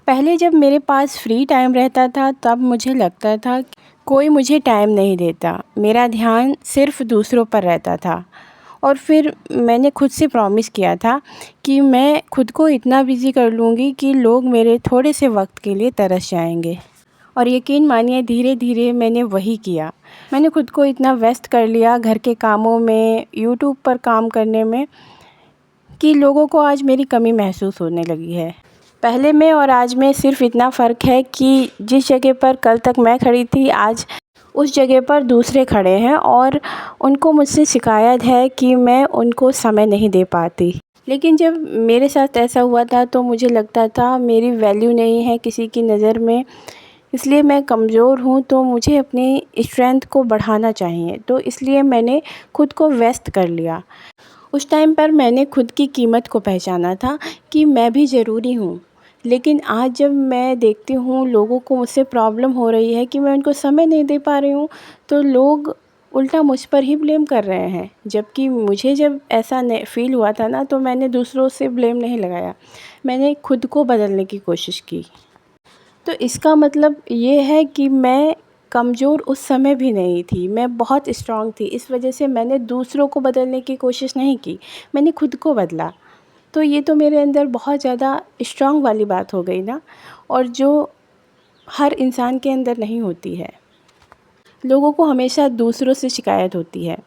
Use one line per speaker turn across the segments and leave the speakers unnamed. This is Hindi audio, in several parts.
पहले जब मेरे पास फ्री टाइम रहता था तब मुझे लगता था कोई मुझे टाइम नहीं देता, मेरा ध्यान सिर्फ़ दूसरों पर रहता था। और फिर मैंने खुद से प्रॉमिस किया था कि मैं खुद को इतना बिज़ी कर लूँगी कि लोग मेरे थोड़े से वक्त के लिए तरस जाएंगे। और यकीन मानिए धीरे धीरे मैंने वही किया। मैंने खुद को इतना व्यस्त कर लिया घर के कामों में, यूट्यूब पर काम करने में, कि लोगों को आज मेरी कमी महसूस होने लगी है। पहले में और आज में सिर्फ़ इतना फ़र्क है कि जिस जगह पर कल तक मैं खड़ी थी, आज उस जगह पर दूसरे खड़े हैं और उनको मुझसे शिकायत है कि मैं उनको समय नहीं दे पाती। लेकिन जब मेरे साथ ऐसा हुआ था तो मुझे लगता था मेरी वैल्यू नहीं है किसी की नज़र में, इसलिए मैं कमज़ोर हूँ, तो मुझे अपनी स्ट्रेंथ को बढ़ाना चाहिए। तो इसलिए मैंने खुद को व्यस्त कर लिया। उस टाइम पर मैंने खुद की कीमत को पहचाना था कि मैं भी ज़रूरी हूँ। लेकिन आज जब मैं देखती हूँ लोगों को मुझसे प्रॉब्लम हो रही है कि मैं उनको समय नहीं दे पा रही हूँ, तो लोग उल्टा मुझ पर ही ब्लेम कर रहे हैं। जबकि मुझे जब ऐसा फ़ील हुआ था ना, तो मैंने दूसरों से ब्लेम नहीं लगाया, मैंने खुद को बदलने की कोशिश की। तो इसका मतलब ये है कि मैं कमज़ोर उस समय भी नहीं थी, मैं बहुत स्ट्रॉन्ग थी। इस वजह से मैंने दूसरों को बदलने की कोशिश नहीं की, मैंने खुद को बदला। तो ये तो मेरे अंदर बहुत ज़्यादा स्ट्रॉन्ग वाली बात हो गई ना, और जो हर इंसान के अंदर नहीं होती है। लोगों को हमेशा दूसरों से शिकायत होती है।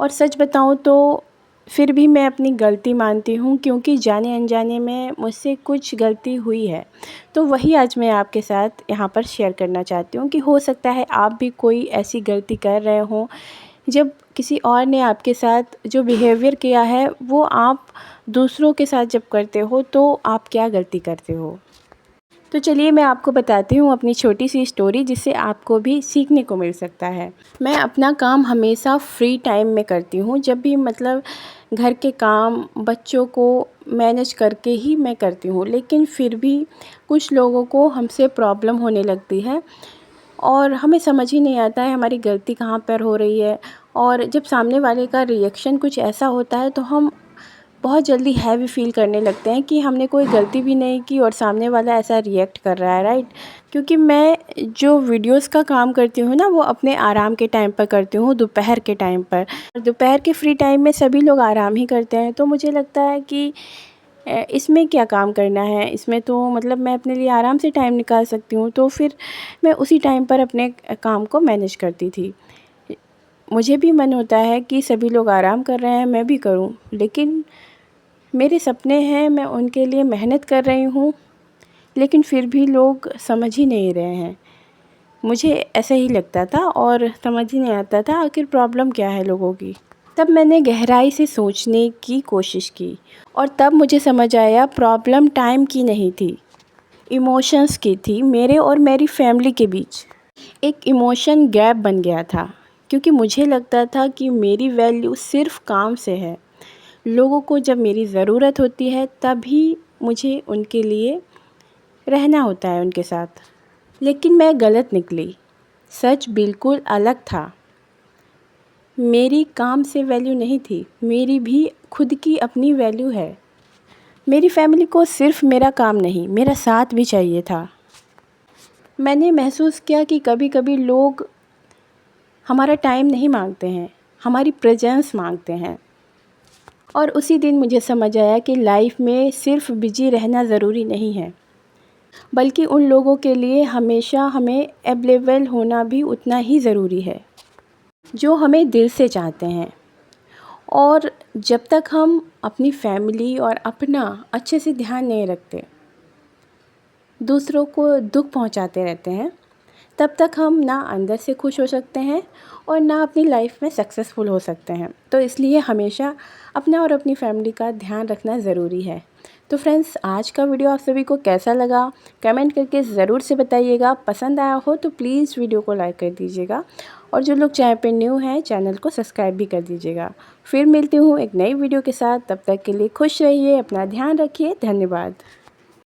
और सच बताऊँ तो फिर भी मैं अपनी गलती मानती हूँ, क्योंकि जाने अनजाने में मुझसे कुछ गलती हुई है। तो वही आज मैं आपके साथ यहाँ पर शेयर करना चाहती हूँ कि हो सकता है आप भी कोई ऐसी गलती कर रहे हों, जब किसी और ने आपके साथ जो बिहेवियर किया है वो आप दूसरों के साथ जब करते हो तो आप क्या गलती करते हो। तो चलिए मैं आपको बताती हूँ अपनी छोटी सी स्टोरी, जिससे आपको भी सीखने को मिल सकता है। मैं अपना काम हमेशा फ्री टाइम में करती हूँ, जब भी मतलब घर के काम, बच्चों को मैनेज करके ही मैं करती हूँ। लेकिन फिर भी कुछ लोगों को हमसे प्रॉब्लम होने लगती है और हमें समझ ही नहीं आता है हमारी गलती कहाँ पर हो रही है। और जब सामने वाले का रिएक्शन कुछ ऐसा होता है तो हम बहुत जल्दी हैवी फ़ील करने लगते हैं कि हमने कोई गलती भी नहीं की और सामने वाला ऐसा रिएक्ट कर रहा है, राइट। क्योंकि मैं जो वीडियोस का काम करती हूँ ना, वो अपने आराम के टाइम पर करती हूँ, दोपहर के टाइम पर। दोपहर के फ्री टाइम में सभी लोग आराम ही करते हैं, तो मुझे लगता है कि इसमें क्या काम करना है, इसमें तो मतलब मैं अपने लिए आराम से टाइम निकाल सकती हूँ। तो फिर मैं उसी टाइम पर अपने काम को मैनेज करती थी। मुझे भी मन होता है कि सभी लोग आराम कर रहे हैं, मैं भी करूँ, लेकिन मेरे सपने हैं, मैं उनके लिए मेहनत कर रही हूँ, लेकिन फिर भी लोग समझ ही नहीं रहे हैं। मुझे ऐसा ही लगता था और समझ ही नहीं आता था आखिर प्रॉब्लम क्या है लोगों की। तब मैंने गहराई से सोचने की कोशिश की और तब मुझे समझ आया प्रॉब्लम टाइम की नहीं थी, इमोशंस की थी। मेरे और मेरी फैमिली के बीच एक इमोशन गैप बन गया था, क्योंकि मुझे लगता था कि मेरी वैल्यू सिर्फ़ काम से है। लोगों को जब मेरी ज़रूरत होती है तभी मुझे उनके लिए रहना होता है उनके साथ। लेकिन मैं गलत निकली, सच बिल्कुल अलग था। मेरी काम से वैल्यू नहीं थी, मेरी भी खुद की अपनी वैल्यू है। मेरी फैमिली को सिर्फ़ मेरा काम नहीं, मेरा साथ भी चाहिए था। मैंने महसूस किया कि कभी कभी लोग हमारा टाइम नहीं मांगते हैं, हमारी प्रेजेंस मांगते हैं। और उसी दिन मुझे समझ आया कि लाइफ में सिर्फ बिजी रहना ज़रूरी नहीं है, बल्कि उन लोगों के लिए हमेशा हमें अवेलेबल होना भी उतना ही ज़रूरी है जो हमें दिल से चाहते हैं। और जब तक हम अपनी फैमिली और अपना अच्छे से ध्यान नहीं रखते, दूसरों को दुख पहुंचाते रहते हैं, तब तक हम ना अंदर से खुश हो सकते हैं और ना अपनी लाइफ में सक्सेसफुल हो सकते हैं। तो इसलिए हमेशा अपना और अपनी फैमिली का ध्यान रखना ज़रूरी है। तो फ्रेंड्स, आज का वीडियो आप सभी को कैसा लगा कमेंट करके ज़रूर से बताइएगा। पसंद आया हो तो प्लीज़ वीडियो को लाइक कर दीजिएगा और जो लोग चैनल पे न्यू हैं चैनल को सब्सक्राइब भी कर दीजिएगा। फिर मिलती हूँ एक नई वीडियो के साथ, तब तक के लिए खुश रहिए, अपना ध्यान रखिए। धन्यवाद।